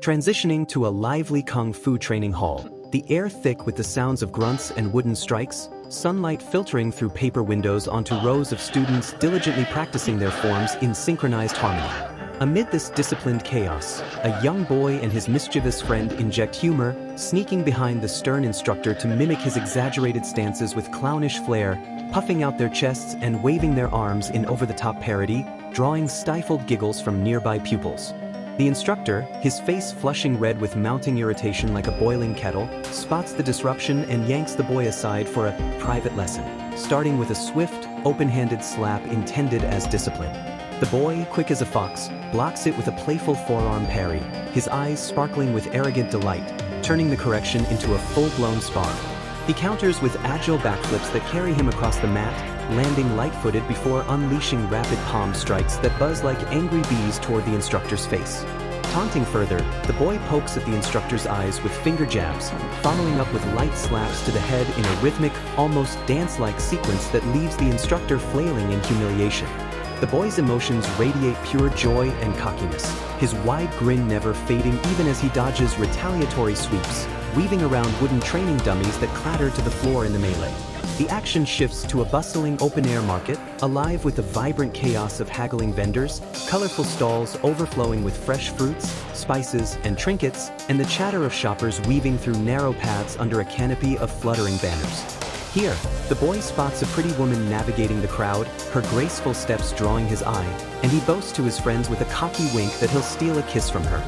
Transitioning to a lively kung fu training hall, the air thick with the sounds of grunts and wooden strikes, sunlight filtering through paper windows onto rows of students diligently practicing their forms in synchronized harmony. Amid this disciplined chaos, a young boy and his mischievous friend inject humor, sneaking behind the stern instructor to mimic his exaggerated stances with clownish flair, puffing out their chests and waving their arms in over-the-top parody, drawing stifled giggles from nearby pupils. The instructor, his face flushing red with mounting irritation like a boiling kettle, spots the disruption and yanks the boy aside for a private lesson, starting with a swift, open-handed slap intended as discipline. The boy, quick as a fox, blocks it with a playful forearm parry, his eyes sparkling with arrogant delight, turning the correction into a full-blown spar. He counters with agile backflips that carry him across the mat, landing light-footed before unleashing rapid palm strikes that buzz like angry bees toward the instructor's face. Taunting further, the boy pokes at the instructor's eyes with finger jabs, following up with light slaps to the head in a rhythmic, almost dance-like sequence that leaves the instructor flailing in humiliation. The boy's emotions radiate pure joy and cockiness, his wide grin never fading even as he dodges retaliatory sweeps, weaving around wooden training dummies that clatter to the floor in the melee. The action shifts to a bustling open-air market, alive with the vibrant chaos of haggling vendors, colorful stalls overflowing with fresh fruits, spices, and trinkets, and the chatter of shoppers weaving through narrow paths under a canopy of fluttering banners. Here, the boy spots a pretty woman navigating the crowd, her graceful steps drawing his eye, and he boasts to his friends with a cocky wink that he'll steal a kiss from her.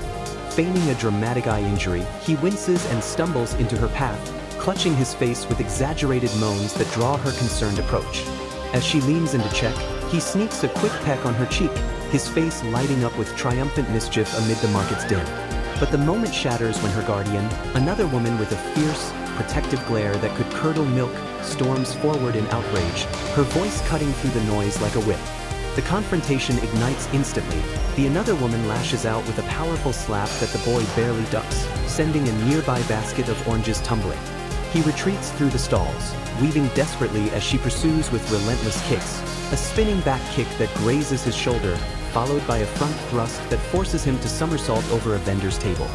Feigning a dramatic eye injury, he winces and stumbles into her path, clutching his face with exaggerated moans that draw her concerned approach. As she leans into check, he sneaks a quick peck on her cheek, his face lighting up with triumphant mischief amid the market's din. But the moment shatters when her guardian, another woman with a fierce, protective glare that could curdle milk, storms forward in outrage, her voice cutting through the noise like a whip. The confrontation ignites instantly. The another woman lashes out with a powerful slap that the boy barely ducks, sending a nearby basket of oranges tumbling. He retreats through the stalls, weaving desperately as she pursues with relentless kicks, a spinning back kick that grazes his shoulder, followed by a front thrust that forces him to somersault over a vendor's table.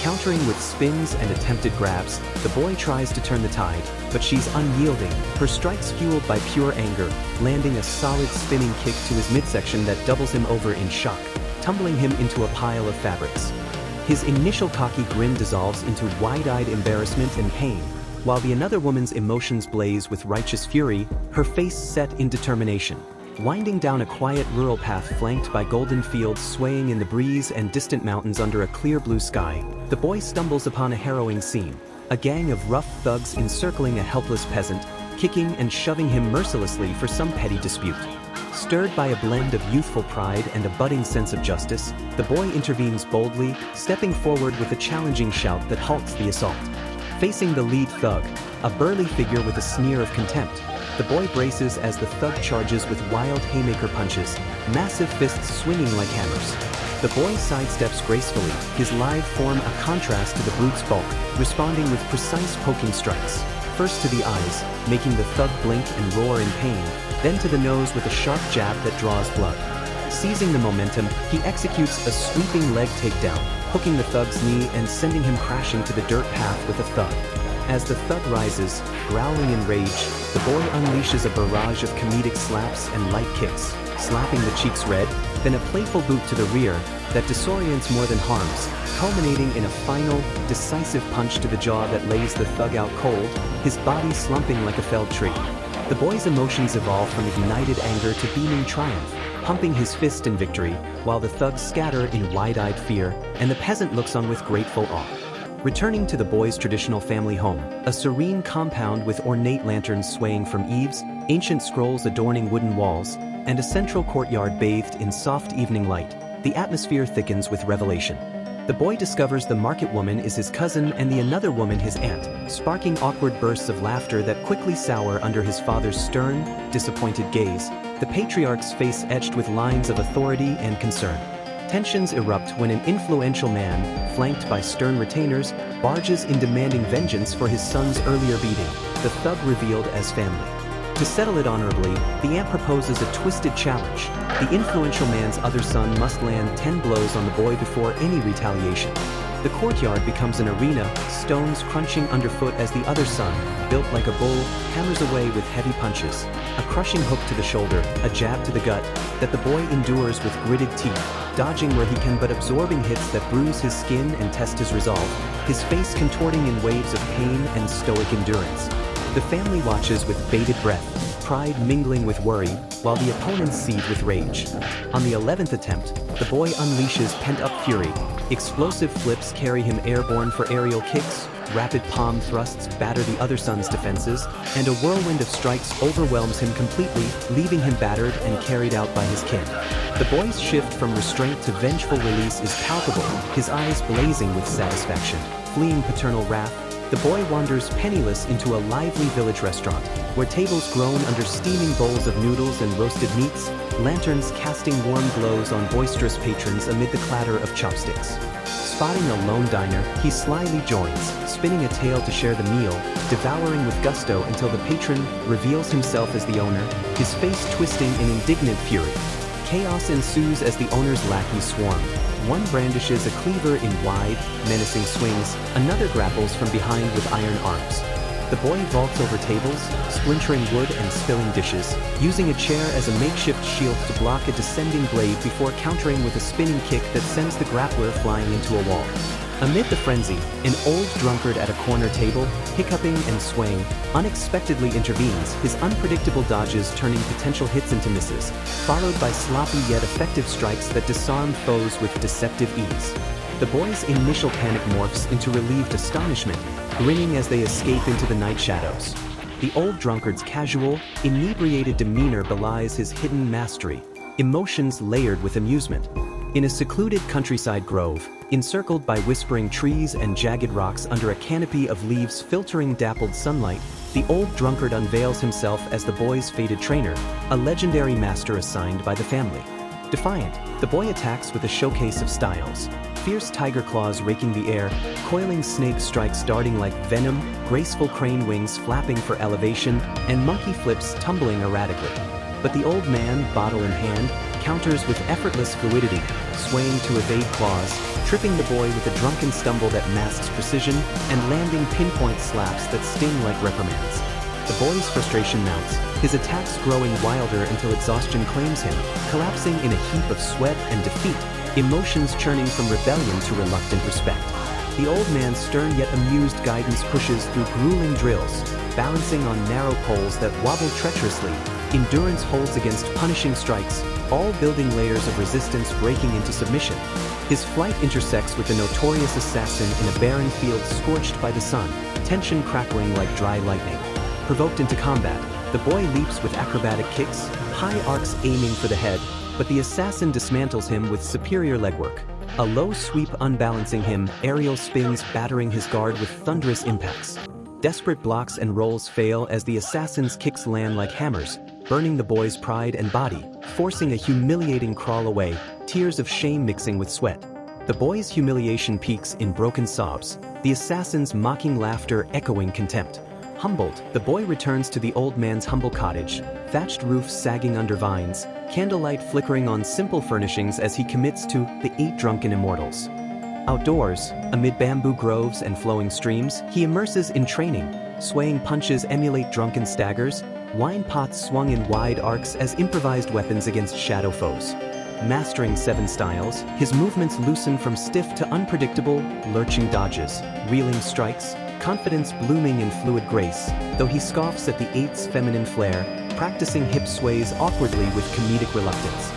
Countering with spins and attempted grabs, the boy tries to turn the tide, but she's unyielding, her strikes fueled by pure anger, landing a solid spinning kick to his midsection that doubles him over in shock, tumbling him into a pile of fabrics. His initial cocky grin dissolves into wide-eyed embarrassment and pain, while the another woman's emotions blaze with righteous fury, her face set in determination. Winding down a quiet rural path flanked by golden fields swaying in the breeze and distant mountains under a clear blue sky, the boy stumbles upon a harrowing scene. A gang of rough thugs encircling a helpless peasant, kicking and shoving him mercilessly for some petty dispute. Stirred by a blend of youthful pride and a budding sense of justice, the boy intervenes boldly, stepping forward with a challenging shout that halts the assault. Facing the lead thug, a burly figure with a sneer of contempt, the boy braces as the thug charges with wild haymaker punches, massive fists swinging like hammers. The boy sidesteps gracefully, his lithe form a contrast to the brute's bulk, responding with precise poking strikes. First to the eyes, making the thug blink and roar in pain, then to the nose with a sharp jab that draws blood. Seizing the momentum, he executes a sweeping leg takedown, hooking the thug's knee and sending him crashing to the dirt path with a thud. As the thug rises, growling in rage, the boy unleashes a barrage of comedic slaps and light kicks, slapping the cheeks red, then a playful boot to the rear that disorients more than harms, culminating in a final, decisive punch to the jaw that lays the thug out cold, his body slumping like a felled tree. The boy's emotions evolve from ignited anger to beaming triumph, pumping his fist in victory, while the thugs scatter in wide-eyed fear, and the peasant looks on with grateful awe. Returning to the boy's traditional family home, a serene compound with ornate lanterns swaying from eaves, ancient scrolls adorning wooden walls, and a central courtyard bathed in soft evening light, the atmosphere thickens with revelation. The boy discovers the market woman is his cousin and the another woman his aunt, sparking awkward bursts of laughter that quickly sour under his father's stern, disappointed gaze, the patriarch's face etched with lines of authority and concern. Tensions erupt when an influential man, flanked by stern retainers, barges in demanding vengeance for his son's earlier beating, the thug revealed as family. To settle it honorably, the aunt proposes a twisted challenge. The influential man's other son must land 10 blows on the boy before any retaliation. The courtyard becomes an arena, stones crunching underfoot as the other son, built like a bull, hammers away with heavy punches. A crushing hook to the shoulder, a jab to the gut, that the boy endures with gritted teeth, dodging where he can but absorbing hits that bruise his skin and test his resolve, his face contorting in waves of pain and stoic endurance. The family watches with bated breath, pride mingling with worry, while the opponents seethe with rage. On the 11th attempt, the boy unleashes pent-up fury. Explosive flips carry him airborne for aerial kicks, rapid palm thrusts batter the other son's defenses, and a whirlwind of strikes overwhelms him completely, leaving him battered and carried out by his kin. The boy's shift from restraint to vengeful release is palpable, his eyes blazing with satisfaction. Fleeing paternal wrath, the boy wanders penniless into a lively village restaurant, where tables groan under steaming bowls of noodles and roasted meats, lanterns casting warm glows on boisterous patrons amid the clatter of chopsticks. Spotting a lone diner, he slyly joins, spinning a tale to share the meal, devouring with gusto until the patron reveals himself as the owner, his face twisting in indignant fury. Chaos ensues as the owner's lackeys swarm. One brandishes a cleaver in wide, menacing swings, another grapples from behind with iron arms. The boy vaults over tables, splintering wood and spilling dishes, using a chair as a makeshift shield to block a descending blade before countering with a spinning kick that sends the grappler flying into a wall. Amid the frenzy, an old drunkard at a corner table, hiccuping and swaying, unexpectedly intervenes, his unpredictable dodges turning potential hits into misses, followed by sloppy yet effective strikes that disarm foes with deceptive ease. The boy's initial panic morphs into relieved astonishment, grinning as they escape into the night shadows. The old drunkard's casual, inebriated demeanor belies his hidden mastery, emotions layered with amusement. In a secluded countryside grove, encircled by whispering trees and jagged rocks under a canopy of leaves filtering dappled sunlight, the old drunkard unveils himself as the boy's fated trainer, a legendary master assigned by the family. Defiant, the boy attacks with a showcase of styles. Fierce tiger claws raking the air, coiling snake strikes darting like venom, graceful crane wings flapping for elevation, and monkey flips tumbling erratically. But the old man, bottle in hand, counters with effortless fluidity, swaying to evade claws, tripping the boy with a drunken stumble that masks precision, and landing pinpoint slaps that sting like reprimands. The boy's frustration mounts, his attacks growing wilder until exhaustion claims him, collapsing in a heap of sweat and defeat, emotions churning from rebellion to reluctant respect. The old man's stern yet amused guidance pushes through grueling drills, balancing on narrow poles that wobble treacherously. Endurance holds against punishing strikes, all building layers of resistance breaking into submission. His flight intersects with the notorious assassin in a barren field scorched by the sun, tension crackling like dry lightning. Provoked into combat, the boy leaps with acrobatic kicks, high arcs aiming for the head, but the assassin dismantles him with superior legwork. A low sweep unbalancing him, aerial spins battering his guard with thunderous impacts. Desperate blocks and rolls fail as the assassin's kicks land like hammers, burning the boy's pride and body, forcing a humiliating crawl away, tears of shame mixing with sweat. The boy's humiliation peaks in broken sobs, the assassin's mocking laughter echoing contempt. Humbled, the boy returns to the old man's humble cottage, thatched roofs sagging under vines, candlelight flickering on simple furnishings as he commits to the Eight Drunken Immortals. Outdoors, amid bamboo groves and flowing streams, he immerses in training, swaying punches emulate drunken staggers, wine pots swung in wide arcs as improvised weapons against shadow foes. Mastering 7 styles, his movements loosen from stiff to unpredictable, lurching dodges, reeling strikes, confidence blooming in fluid grace, though he scoffs at the Eight's feminine flair, practicing hip sways awkwardly with comedic reluctance.